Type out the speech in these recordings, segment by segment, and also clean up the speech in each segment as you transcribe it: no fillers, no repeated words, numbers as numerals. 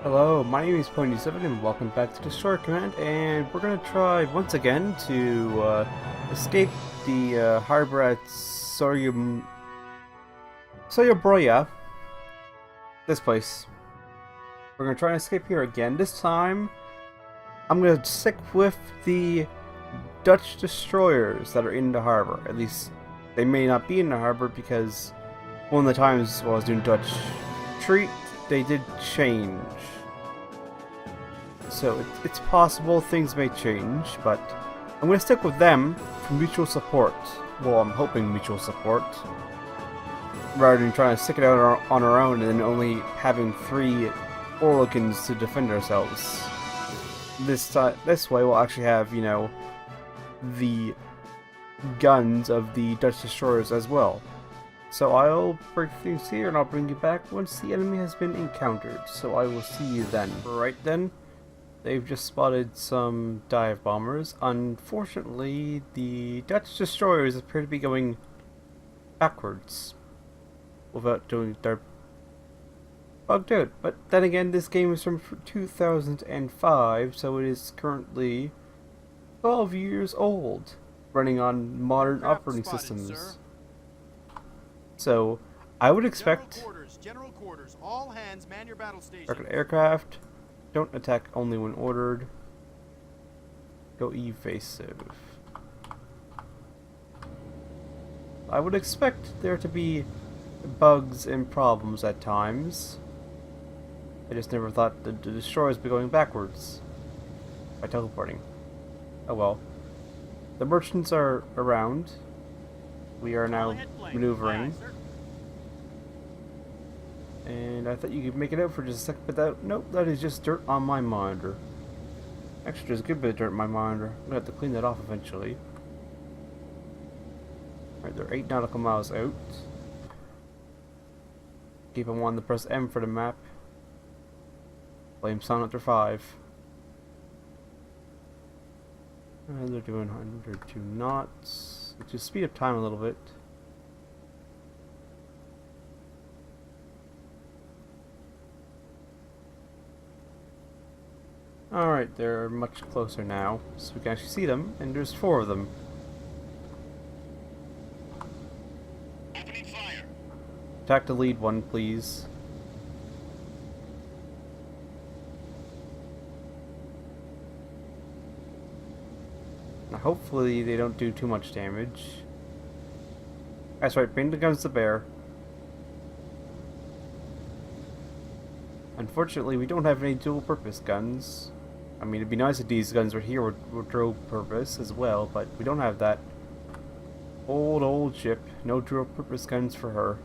Hello, my name is Pony7 and welcome back to Destroyer Command, and we're gonna try once again to escape the harbor at Soyobroya. This place. We're gonna try and escape here again. This time, I'm gonna stick with the Dutch destroyers that are in the harbor. At least, they may not be in the harbor because one of the times while I was doing Dutch Treat, they did change. So it's possible things may change, but I'm going to stick with them for mutual support. Well, I'm hoping mutual support. Rather than trying to stick it out on our own and then only having 3 Orlicans to defend ourselves. This way we'll actually have, you know, the guns of the Dutch destroyers as well. So I'll break things here and I'll bring you back once the enemy has been encountered. So I will see you then. Right then, they've just spotted some dive bombers. Unfortunately, the Dutch destroyers appear to be going backwards without doing their bugged out. But then again, this game is from 2005, so it is currently 12 years old, running on modern operating systems. So, I would expect General quarters, all hands man your battle station. rocket aircraft, don't attack only when ordered, go evasive. I would expect there to be bugs and problems at times. I just never thought the destroyers would be going backwards by teleporting. Oh well. The merchants are around. We are now maneuvering. And I thought you could make it out for just a second, but nope, that is just dirt on my monitor. Actually, there's a good bit of dirt on my monitor. I'm gonna have to clean that off eventually. Alright, they're 8 nautical miles out. Keep on wanting to press M for the map. Blame Sonic 5. And they're doing 102 knots. Just speed up time a little bit. Alright, they're much closer now, so we can actually see them, and there's 4 of them. Opening fire. Attack the lead one, please. Now, hopefully they don't do too much damage. That's right, bring the guns to bear. Unfortunately, we don't have any dual-purpose guns. I mean, it'd be nice if these guns were here with dual-purpose as well, but we don't have that. Old ship. No dual-purpose guns for her.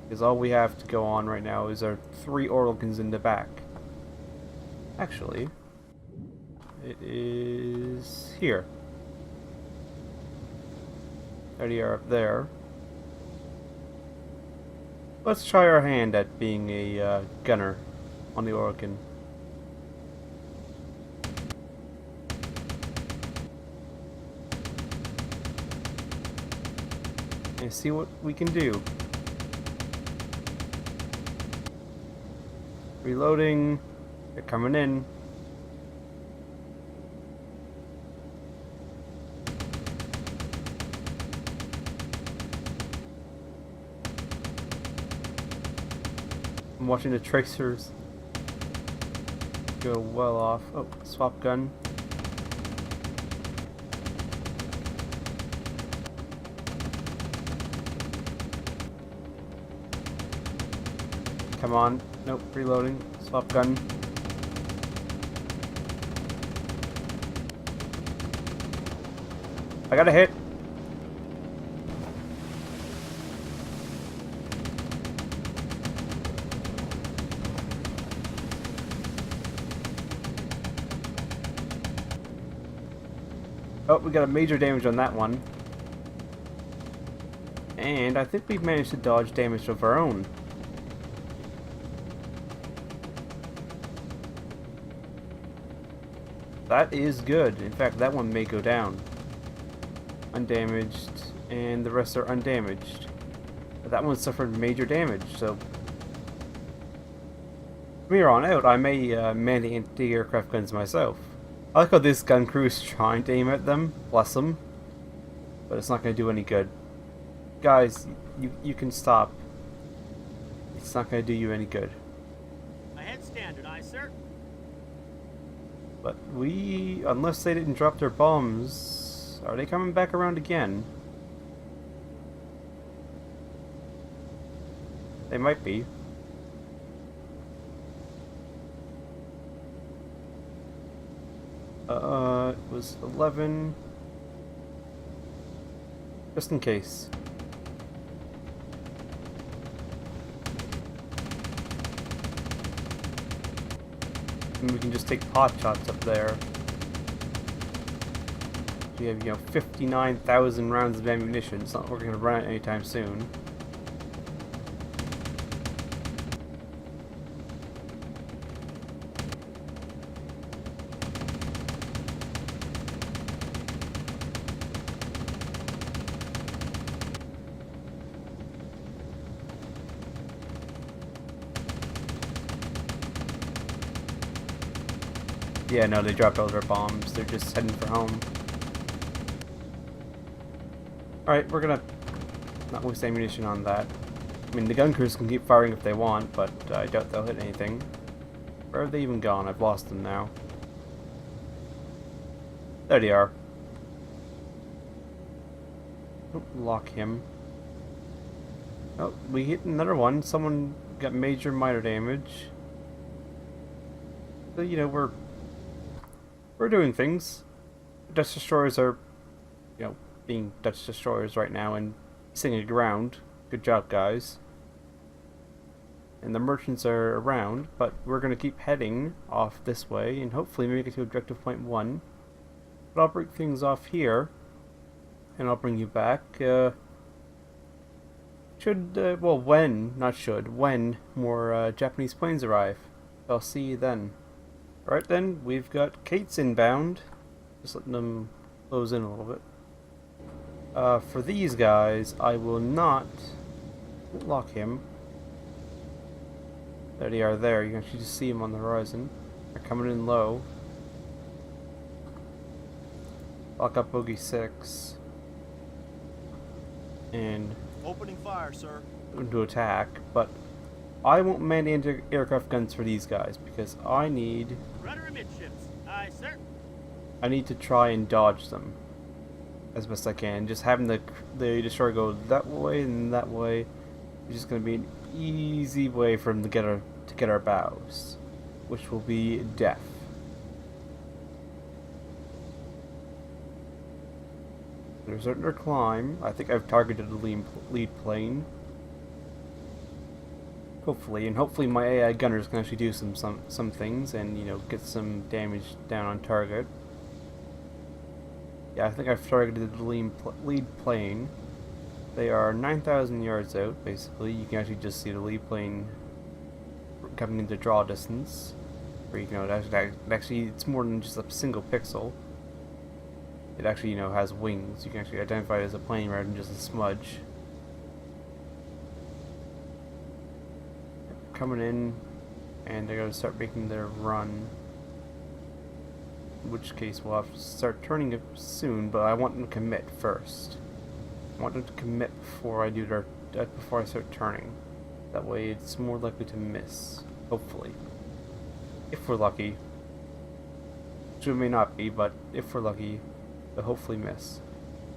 Because all we have to go on right now is our 3 Orlicans in the back. Actually, it is here. There they are up there. Let's try our hand at being a gunner on the Orlican. And see what we can do. Reloading. They're coming in. I'm watching the tracers go well off. Oh, swap gun. Come on. Nope, reloading. Swap gun. I got a hit. Oh, we got a major damage on that one. And I think we've managed to dodge damage of our own. That is good. In fact, that one may go down. Undamaged, and the rest are undamaged. But that one suffered major damage, so from here on out, I may man the anti-aircraft guns myself. I like how this gun crew is trying to aim at them, bless them, but it's not going to do any good. Guys, you can stop. It's not going to do you any good. Ahead standard, aye, sir. But unless they didn't drop their bombs, are they coming back around again? They might be. It was 11. Just in case. And we can just take pot shots up there. We have, 59,000 rounds of ammunition. It's not like we're going to run out anytime soon. Yeah, no, they dropped all their bombs. They're just heading for home. Alright, we're gonna not waste ammunition on that. I mean, the gun crews can keep firing if they want, but I doubt they'll hit anything. Where have they even gone? I've lost them now. There they are. Oh, lock him. Oh, we hit another one. Someone got major minor damage. So, we're doing things. Dutch destroyers are, being Dutch destroyers right now and singing ground. Good job, guys. And the merchants are around, but we're going to keep heading off this way and hopefully make it to objective point 1. But I'll break things off here, and I'll bring you back. When more Japanese planes arrive. I'll see you then. Alright then, we've got Kate's inbound. Just letting them close in a little bit. For these guys, I will not lock him. There they are there. You can actually just see them on the horizon. They're coming in low. Lock up bogey 6. And Opening fire, sir. to attack, but I won't man the anti-aircraft guns for these guys because I need Rudder amidships. Aye, sir. to try and dodge them as best I can. Just having the destroyer go that way and that way is just going to be an easy way for them to get our bows, which will be death. There's their climb. I think I've targeted the lead plane. Hopefully my AI gunners can actually do some things and get some damage down on target. Yeah, I think I've targeted the lead plane. They are 9,000 yards out, basically. You can actually just see the lead plane coming into draw distance. Where actually it's more than just a single pixel. It actually has wings. You can actually identify it as a plane rather than just a smudge. Coming in, and they're going to start making their run. In which case we'll have to start turning it soon, but I want them to commit first. I want them to commit before I start turning. That way it's more likely to miss, hopefully. If we're lucky. Which we may not be, but if we're lucky, they'll hopefully miss.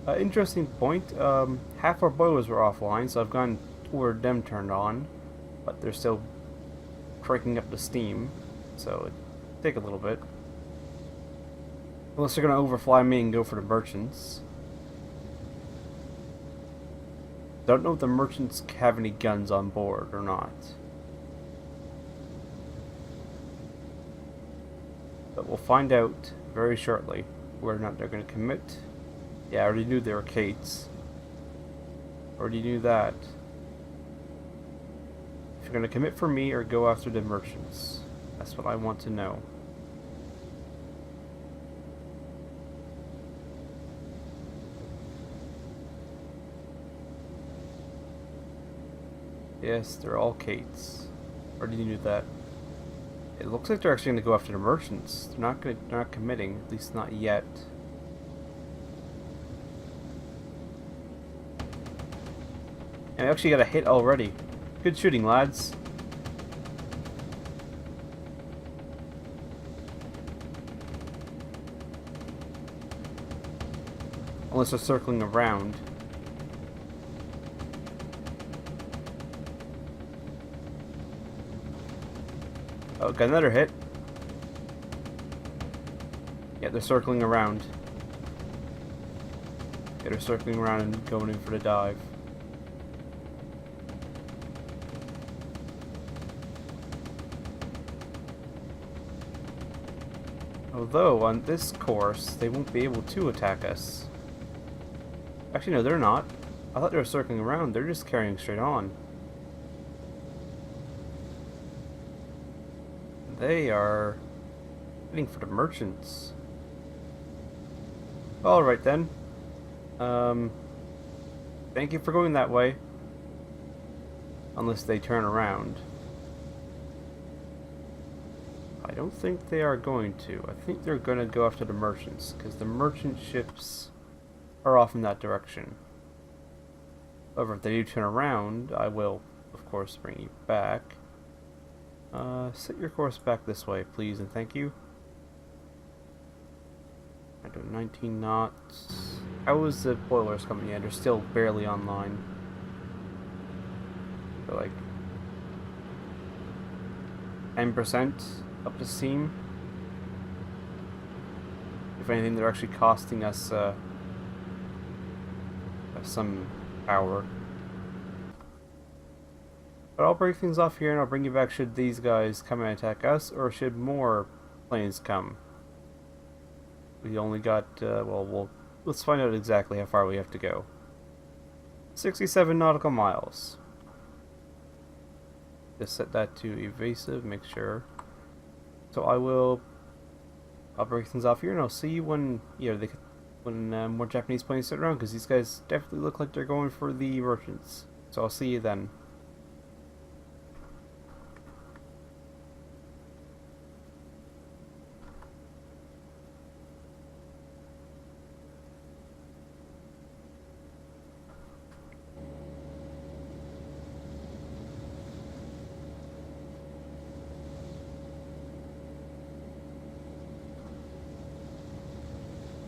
Interesting point, half our boilers were offline, so I've gone ordered them turned on, but they're still cranking up the steam, so it'll take a little bit. Unless they're going to overfly me and go for the merchants. Don't know if the merchants have any guns on board or not. But we'll find out very shortly whether or not they're going to commit. Yeah, I already knew they were Kates. Already knew that. If you're going to commit for me or go after the merchants. That's what I want to know. Yes, they're all Kates. Or did you do that? It looks like they're actually going to go after the merchants. They're not committing, at least not yet. And I actually got a hit already. Good shooting, lads. Unless they're circling around. Oh, got another hit. Yeah, they're circling around. Yeah, they're circling around and going in for the dive. Although, on this course, they won't be able to attack us. Actually, no, they're not. I thought they were circling around. They're just carrying straight on. They are heading for the merchants. Alright then. Thank you for going that way. Unless they turn around. I don't think they are going to. I think they're going to go after the merchants, because the merchant ships are off in that direction. However, if they do turn around, I will, of course, bring you back. Set your course back this way, please, and thank you. I do 19 knots. How is the boilers coming in? They're still barely online. They're like 10% up to steam. If anything, they're actually costing us some power. But I'll break things off here and I'll bring you back should these guys come and attack us, or should more planes come. We only got, well, let's find out exactly how far we have to go. 67 nautical miles. Just set that to evasive, make sure. So I'll break things off here and I'll see you when, when more Japanese planes sit around, because these guys definitely look like they're going for the merchants. So I'll see you then.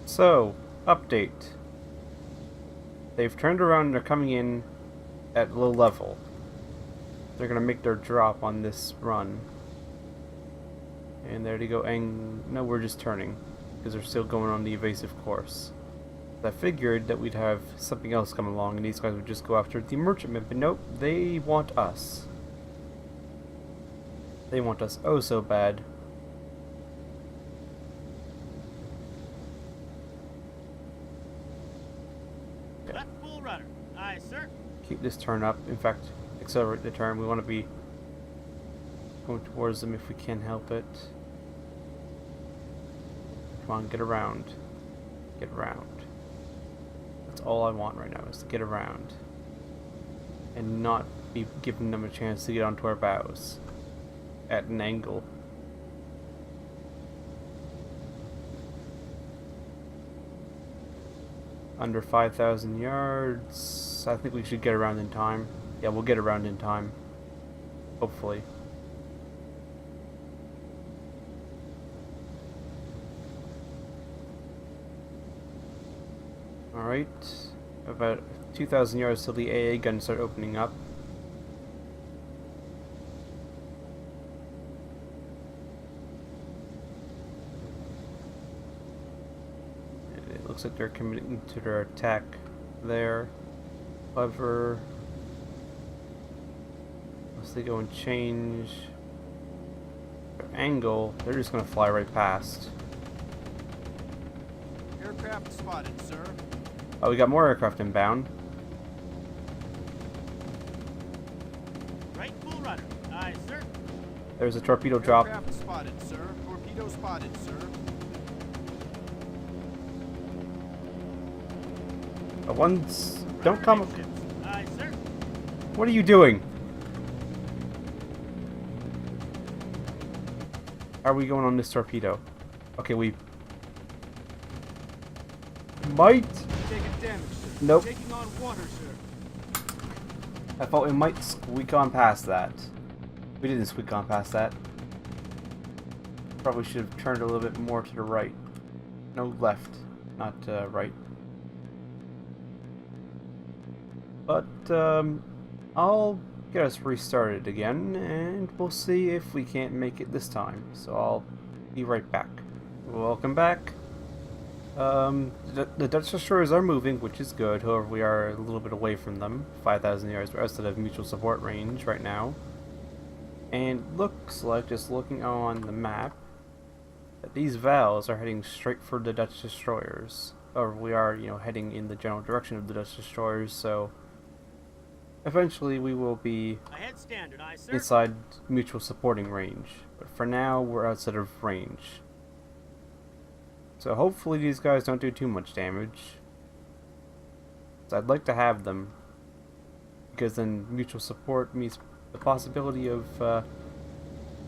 So, update. They've turned around and they're coming in at low level. They're gonna make their drop on this run. And there they go, and no, we're just turning, because they're still going on the evasive course. I figured that we'd have something else come along and these guys would just go after the merchantman, but nope, they want us. They want us oh so bad. Left full rudder. Aye, sir. Keep this turn up. In fact, accelerate the turn. We want to be going towards them if we can help it. Come on, get around. Get around. That's all I want right now, is to get around. And not be giving them a chance to get onto our bows. At an angle. Under 5,000 yards. I think we should get around in time. Yeah, we'll get around in time. Hopefully. Alright. About 2,000 yards till the AA guns start opening up. Looks like they're committing to their attack there. However, unless they go and change their angle, they're just going to fly right past. Aircraft spotted, sir. Oh, we got more aircraft inbound. Right full rudder. Aye, sir. There's a torpedo drop. Aircraft spotted, sir. Torpedo spotted, sir. Ones don't come. Aye, sir. What are you doing? How are we going on this torpedo? Okay, we might. Taking damage, sir. Nope. Taking on water, sir. I thought we might squeak on past that. We didn't squeak on past that. Probably should have turned a little bit more to the right. No, left, not right. But I'll get us restarted again, and we'll see if we can't make it this time. So I'll be right back. Welcome back. The Dutch destroyers are moving, which is good. However, we are a little bit away from them, 5,000 yards outside of mutual support range right now. And looks like, just looking on the map, that these valves are heading straight for the Dutch destroyers. Or we are, you know, heading in the general direction of the Dutch destroyers, so eventually we will be Ahead standard, aye, sir. inside mutual supporting range. But for now, we're outside of range. So hopefully these guys don't do too much damage. So I'd like to have them, because then mutual support means the possibility of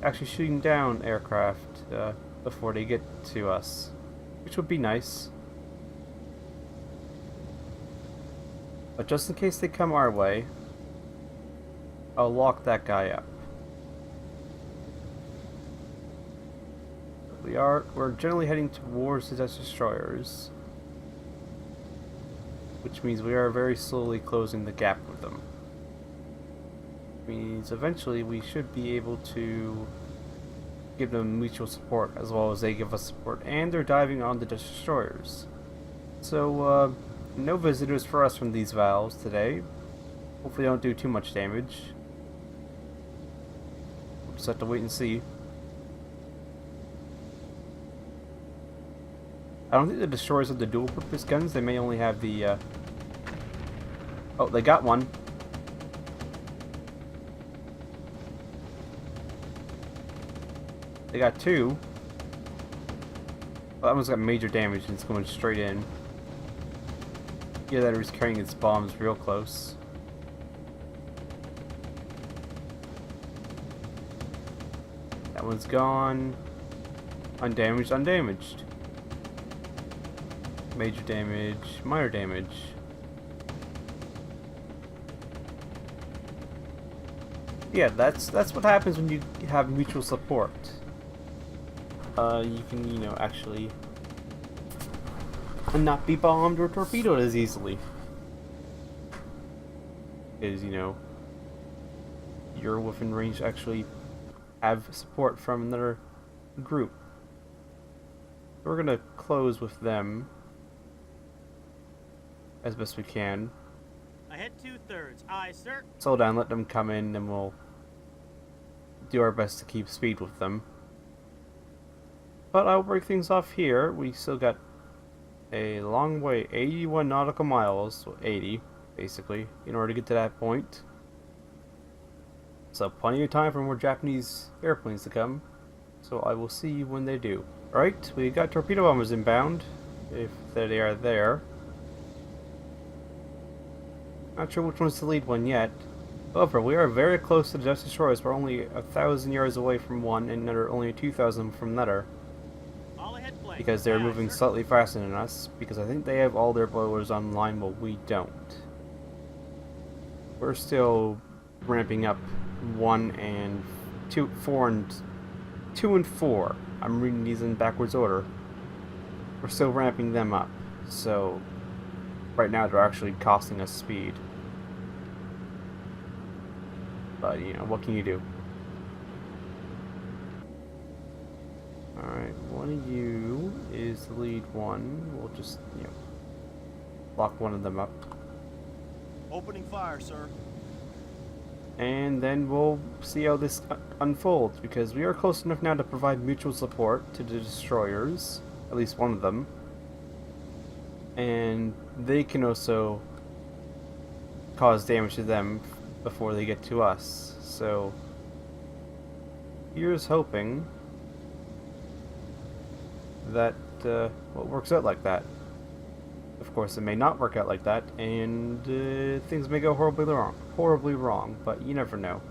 actually shooting down aircraft before they get to us, which would be nice. But just in case they come our way, I'll lock that guy up. We're generally heading towards the Dutch destroyers, which means we are very slowly closing the gap with them. Means eventually we should be able to give them mutual support as well as they give us support, and they're diving on the Dutch destroyers. So no visitors for us from these valves today. Hopefully they don't do too much damage. We'll just have to wait and see. I don't think the destroyers have the dual purpose guns. They may only have the oh, they got one. They got two. Well, that one's got major damage and it's going straight in. Yeah, that is carrying its bombs real close. That one's gone. Undamaged, undamaged. Major damage, minor damage. Yeah, that's what happens when you have mutual support. You can, you know, actually not be bombed or torpedoed as easily. Because, you know, you're within range to actually have support from another group. We're gonna close with them as best we can. Ahead 2/3, aye, sir. Slow down, let them come in, and we'll do our best to keep speed with them. But I'll break things off here. We still got a long way, 81 nautical miles, so 80 basically, in order to get to that point. So plenty of time for more Japanese airplanes to come. So I will see you when they do. Alright, we got torpedo bombers inbound, if they are there. Not sure which one's the lead one yet. However, we are very close to the Dutch destroyers. We're only 1,000 yards away from one, and another only 2,000 from another. All ahead flank. Because they're Aye, moving sir. slightly faster than us, because I think they have all their boilers online while we don't. We're still ramping up 1 and 2, 4 and 2 and 4. I'm reading these in backwards order. We're still ramping them up, so right now they're actually costing us speed. But, you know, what can you do? Alright, one of you is the lead one. We'll just, you know, lock one of them up. Opening fire, sir. And then we'll see how this unfolds, because we are close enough now to provide mutual support to the destroyers, at least one of them. And they can also cause damage to them before they get to us. So here's hoping that what works out like that. Of course, it may not work out like that, and things may go horribly wrong. But you never know.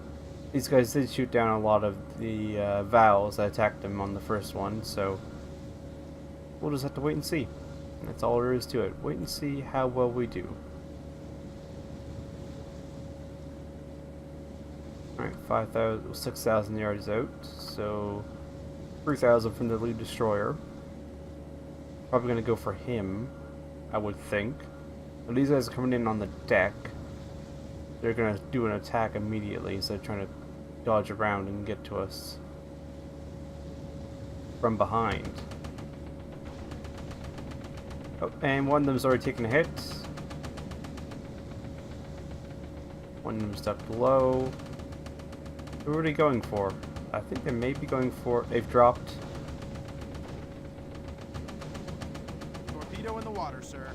These guys did shoot down a lot of the Vals that attacked them on the first one, so we'll just have to wait and see. That's all there is to it. Wait and see how well we do. Alright, 6,000 yards out, so 3,000 from the lead destroyer. Probably gonna go for him, I would think. But these guys are coming in on the deck. They're gonna do an attack immediately instead of trying to dodge around and get to us from behind. Oh, and one of them's already taken a hit. One of them's stuck below. Who are they going for? I think they may be going for... They've dropped. Torpedo in the water, sir.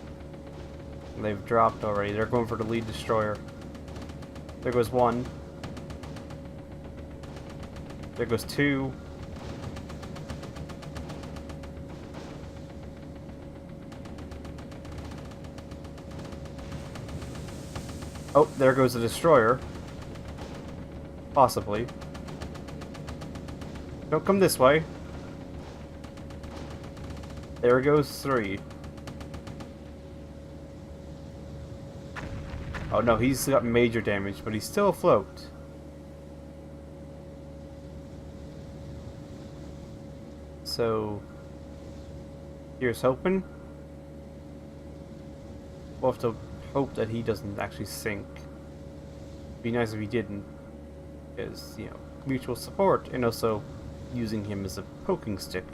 They've dropped already. They're going for the lead destroyer. There goes one. There goes two. Oh, there goes the destroyer. Possibly. Don't come this way. There goes three. Oh no, he's got major damage, but he's still afloat. So, here's hoping. We'll have to hope that he doesn't actually sink. Be nice if he didn't, because, you know, mutual support, and also using him as a poking stick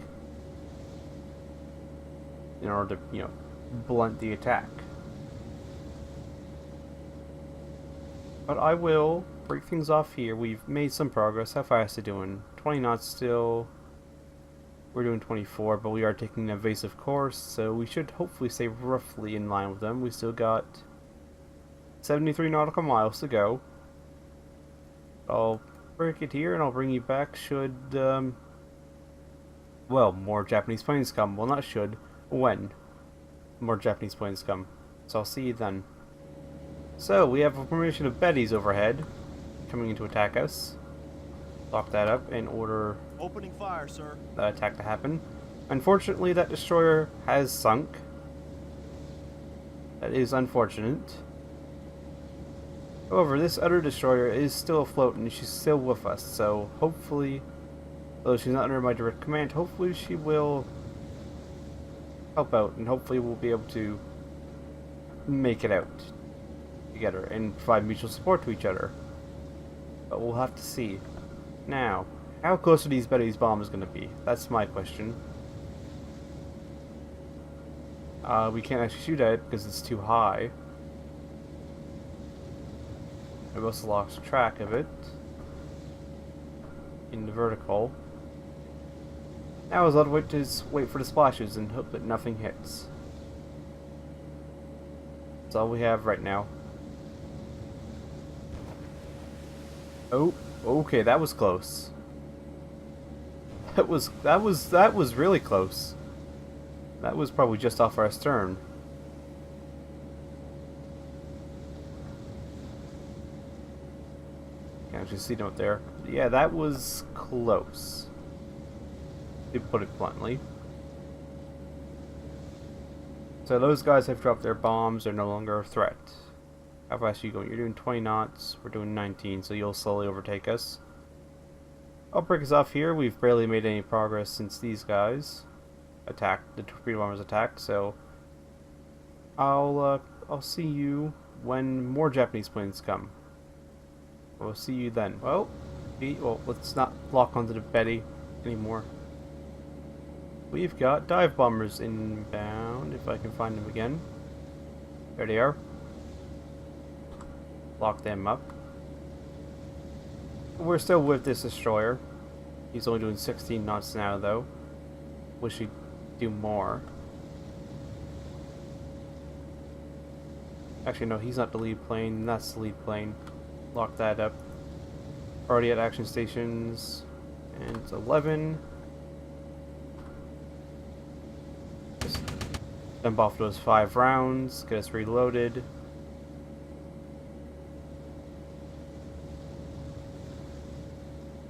in order to, you know, blunt the attack. But I will break things off here. We've made some progress. How fast are we doing? 20 knots still. We're doing 24, but we are taking an evasive course, so we should hopefully stay roughly in line with them. We still got 73 nautical miles to go. I'll break it here and I'll bring you back should, well, more Japanese planes come. Well, not should, when more Japanese planes come. So I'll see you then. So, we have a formation of Bettys overhead, coming in to attack us. Lock that up in order Opening fire, sir. that attack to happen. Unfortunately, that destroyer has sunk. That is unfortunate. However, this other destroyer is still afloat and she's still with us, so hopefully, though she's not under my direct command, hopefully she will help out, and hopefully we'll be able to make it out together and provide mutual support to each other. But we'll have to see. Now, how close are these Betty's bombs going to be? That's my question. We can't actually shoot at it because it's too high. I must have lost track of it in the vertical. Now is allowed to wait for the splashes and hope that nothing hits. That's all we have right now. Oh, okay, that was close. That was really close. That was probably just off our stern. Can't actually see note there. Yeah, that was close, to put it bluntly. So those guys have dropped their bombs. They're no longer a threat. How fast are you going? You're doing 20 knots. We're doing 19, so you'll slowly overtake us. I'll break us off here. We've barely made any progress since these guys attacked. The torpedo bombers attacked. So I'll see you when more Japanese planes come. We'll see you then. Well, let's not lock onto the Betty anymore. We've got dive bombers inbound, if I can find them again. There they are. Lock them up. We're still with this destroyer. He's only doing 16 knots now, though. Wish he'd do more. Actually, no, he's not the lead plane. That's the lead plane. Lock that up. Already at action stations. And it's 11. Just dump off those 5 rounds. Get us reloaded.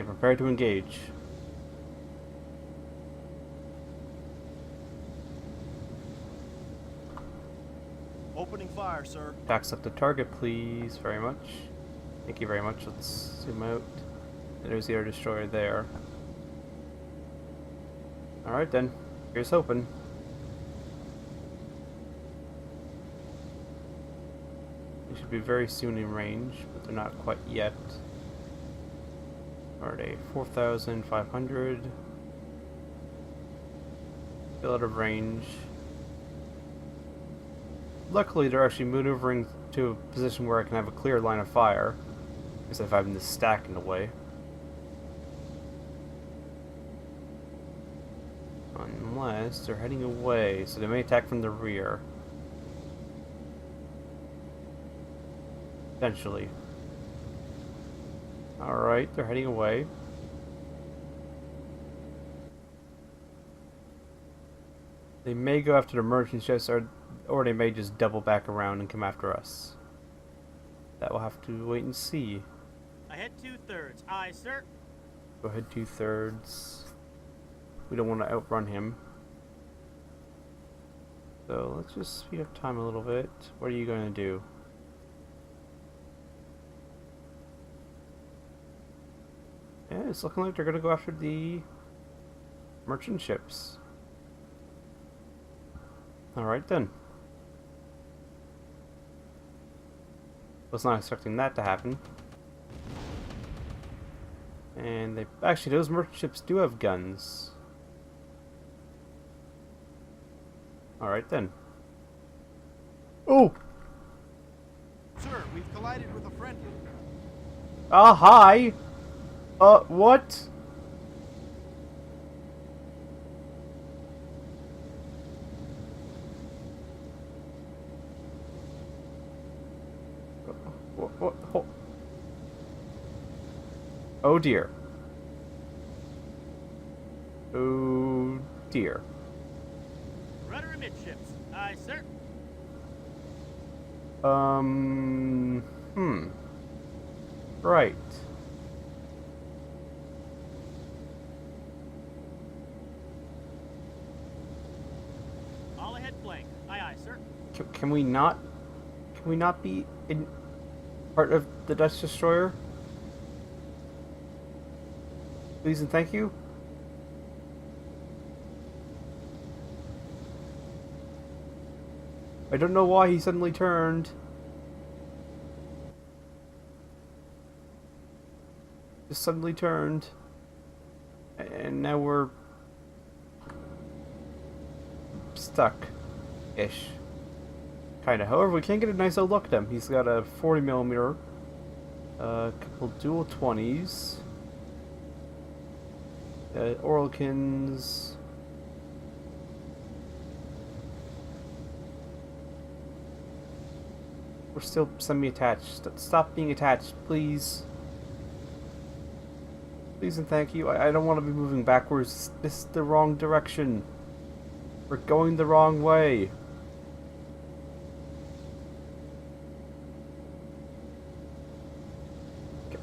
prepare to engage. Opening fire, sir. Attack up the target, please. Very much. Thank you very much. Let's zoom out. There's the air destroyer there. Alright then. Here's hoping. They should be very soon in range, but they're not quite yet. Are they 4,500? Still out of range. Luckily, they're actually maneuvering to a position where I can have a clear line of fire, instead of having this stack in the way. Unless they're heading away, so they may attack from the rear. Potentially. Alright, they're heading away. They may go after the merchant ships, or they may just double back around and come after us. That we'll have to wait and see. Ahead 2/3. Aye, sir. Go ahead 2/3. We don't want to outrun him. So let's just speed up time a little bit. What are you going to do? Yeah, it's looking like they're going to go after the merchant ships. Alright then. Was not expecting that to happen. And they actually, those merchant ships do have guns. Alright then. Oh! Sir, we've collided with a friendly. Ah, hi! What? What? Oh dear. Oh dear. Rudder amidships. Aye, sir. Right. All ahead flank. Aye, aye, sir. Can we not be in part of the Dutch destroyer? Please and thank you. I don't know why he suddenly turned. Just suddenly turned. And now we're stuck-ish. Kinda. However, we can get a nice old look at him. He's got a 40mm, a couple dual 20s, Orlikins. We're still semi-attached. Stop being attached, please. Please and thank you. I don't want to be moving backwards. This is the wrong direction. We're going the wrong way.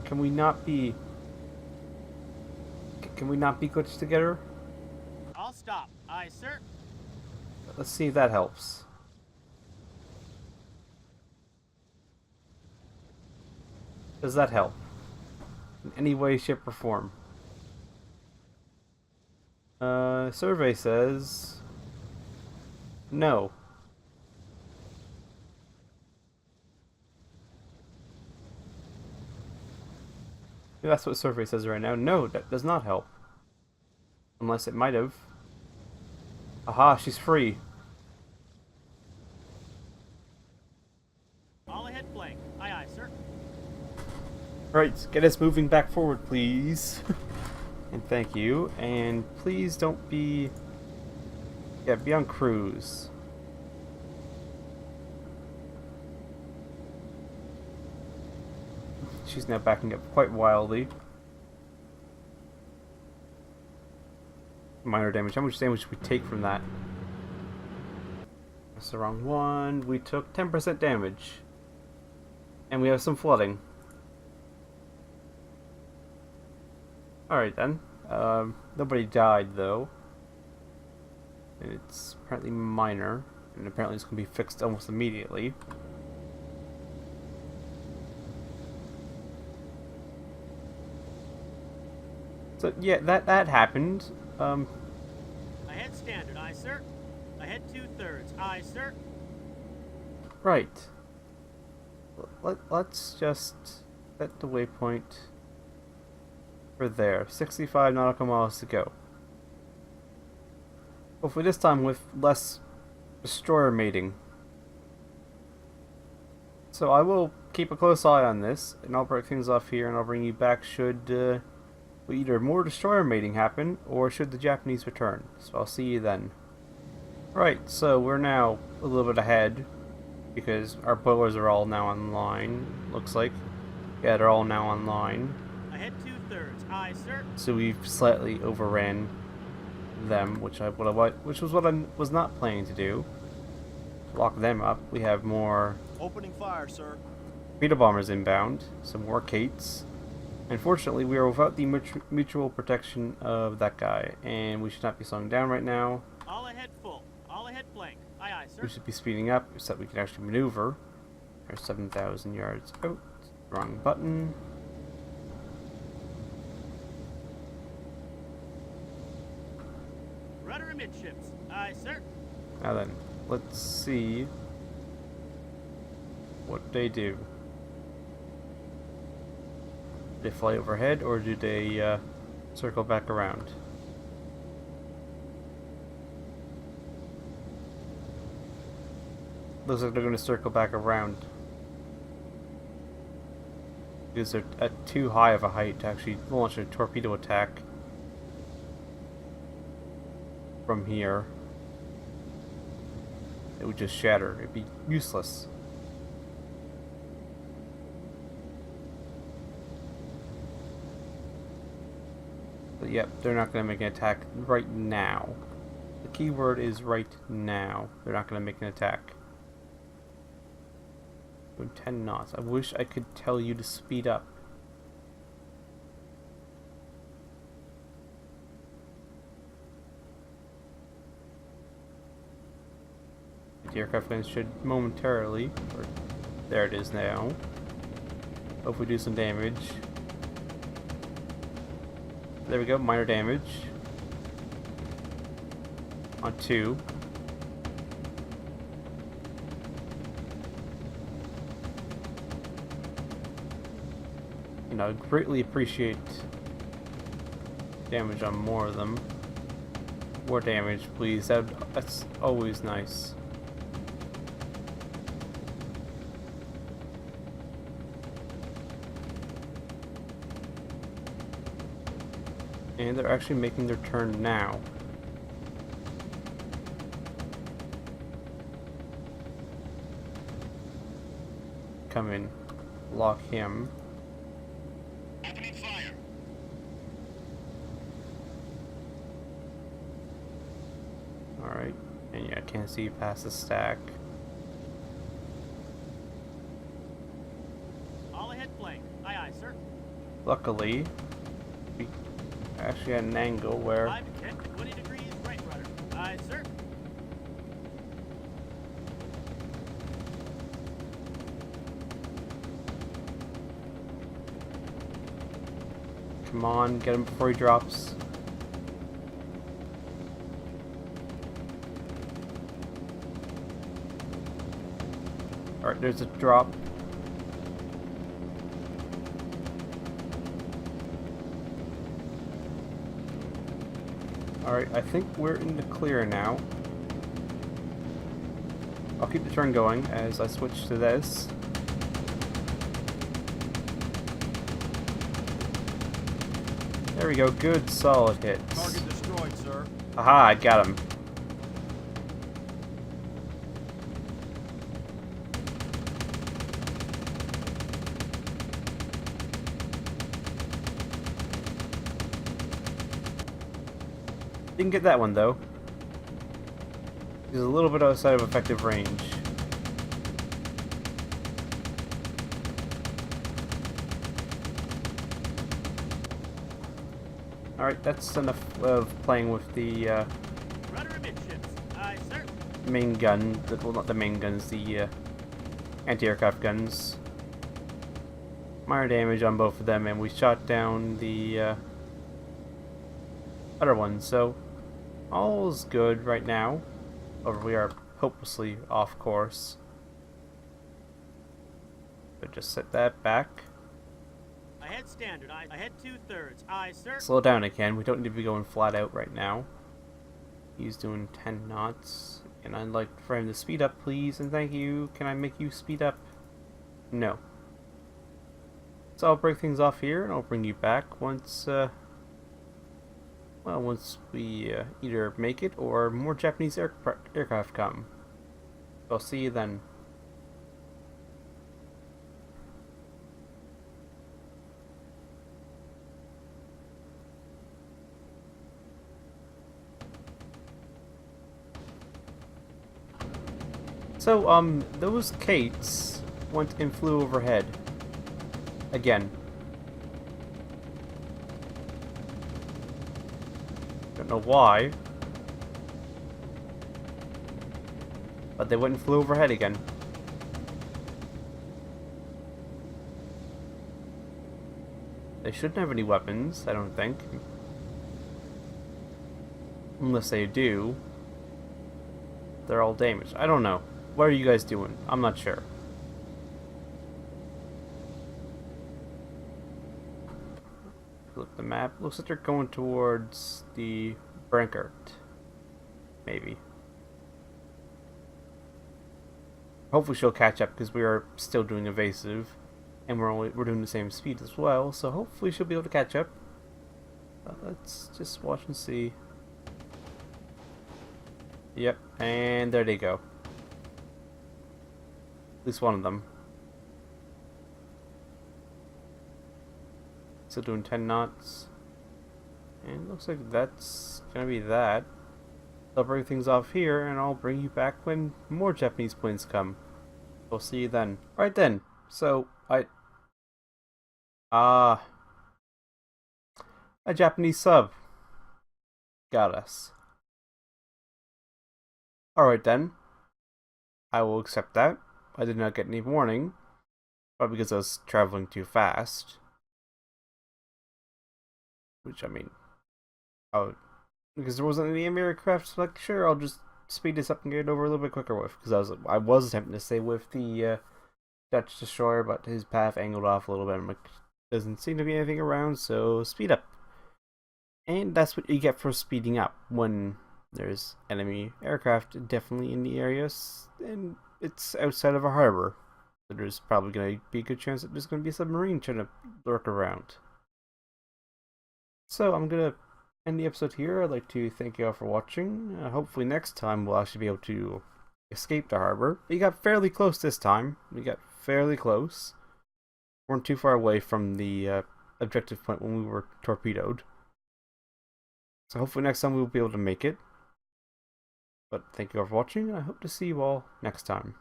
Can we not be... Can we not be glitched together? I'll stop. Aye, sir. Let's see if that helps. Does that help? In any way, shape, or form? Survey says... no. That's what survey says right now. No, that does not help. Unless it might have. Aha, she's free. All ahead flank. Aye, aye, sir. Right, get us moving back forward, please. And thank you. And please don't be... yeah, be on cruise. She's now backing up quite wildly. Minor damage. How much damage did we take from that? That's the wrong one. We took 10% damage. And we have some flooding. Alright then. Nobody died though. And it's apparently minor. And apparently it's going to be fixed almost immediately. So yeah, that happened. Ahead standard, aye, sir. Ahead 2/3, aye, sir. Right. Let's just set the waypoint for there. 65 nautical miles to go. Hopefully this time with less destroyer mating. So I will keep a close eye on this, and I'll break things off here, and I'll bring you back should either more destroyer mating happen, or should the Japanese return. So I'll see you then. Right, so we're now a little bit ahead, because our boilers are all now online, looks like. Yeah, they're all now online. Ahead 2/3, aye, sir. So we've slightly overran them, which was what I was not planning to do. Lock them up. We have more Opening fire, sir. torpedo bombers inbound, some more Kates. Unfortunately, we are without the mutual protection of that guy, and we should not be slowing down right now. All ahead full. All ahead blank. Aye, aye, sir. We should be speeding up so that we can actually maneuver. There's 7,000 yards out. Wrong button. Rudder amidships. Aye, sir. Now then, let's see what they do. Do they fly overhead, or do they circle back around? Looks like they're going to circle back around. Because they're at too high of a height to actually launch a torpedo attack from here. It would just shatter. It'd be useless. But yep, they're not going to make an attack right now. The key word is right now. They're not going to make an attack. Doing 10 knots. I wish I could tell you to speed up. The aircraft guns should momentarily, or there it is now. Hopefully do some damage. There we go, minor damage. On 2. You know, greatly appreciate damage on more of them. More damage, please. That's always nice. And they're actually making their turn now. Come in. Lock him. Opening fire. Alright. And yeah, I can't see past the stack. All ahead blank. Aye, aye, sir. Luckily, we actually had an angle where 5 to 10 to 20 degrees right rudder. Aye, sir. come on, get him before he drops. Alright, there's a drop. Alright, I think we're in the clear now. I'll keep the turn going as I switch to this. There we go, good solid hits. Target destroyed, sir. Aha, I got him. Didn't get that one though. He's a little bit outside of effective range. Alright, that's enough of playing with the Rudder amidships. Aye, sir. main gun. Well, not the main guns, the anti-aircraft guns. Minor damage on both of them, and we shot down the other one, so all's good right now. Or we are hopelessly off course. So just set that back. Ahead standard. Ahead 2/3. Aye, sir. Slow down again. We don't need to be going flat out right now. He's doing 10 knots. And I'd like for him to speed up, please. And thank you. Can I make you speed up? No. So I'll break things off here, and I'll bring you back once, once we either make it or more Japanese aircraft come. I'll see you then. So, those Kates went and flew overhead. Again. Don't know why. But they went and flew overhead again. They shouldn't have any weapons, I don't think. Unless they do. They're all damaged. I don't know. What are you guys doing? I'm not sure. Look at the map. Looks like they're going towards the Brankert. Maybe. Hopefully she'll catch up because we are still doing evasive, and we're doing the same speed as well. So hopefully she'll be able to catch up. Let's just watch and see. Yep, and there they go. At least one of them. Still doing 10 knots. And it looks like that's gonna be that. I'll break things off here, and I'll bring you back when more Japanese planes come. We'll see you then. Alright then. So, a Japanese sub got us. Alright then. I will accept that. I did not get any warning. Probably because I was traveling too fast. Which, I mean, because there wasn't any aircraft, so like, sure, I'll just speed this up and get it over a little bit quicker with. Because I was attempting to stay with the Dutch destroyer, but his path angled off a little bit. I'm like, doesn't seem to be anything around, so speed up. And that's what you get for speeding up when there's enemy aircraft definitely in the areas, and it's outside of a harbor. So there's probably going to be a good chance that there's going to be a submarine trying to lurk around. So I'm going to end the episode here. I'd like to thank you all for watching. Hopefully next time we'll actually be able to escape the harbor. We got fairly close this time. We got fairly close. We weren't too far away from the objective point when we were torpedoed. So hopefully next time we'll be able to make it. But thank you all for watching, and I hope to see you all next time.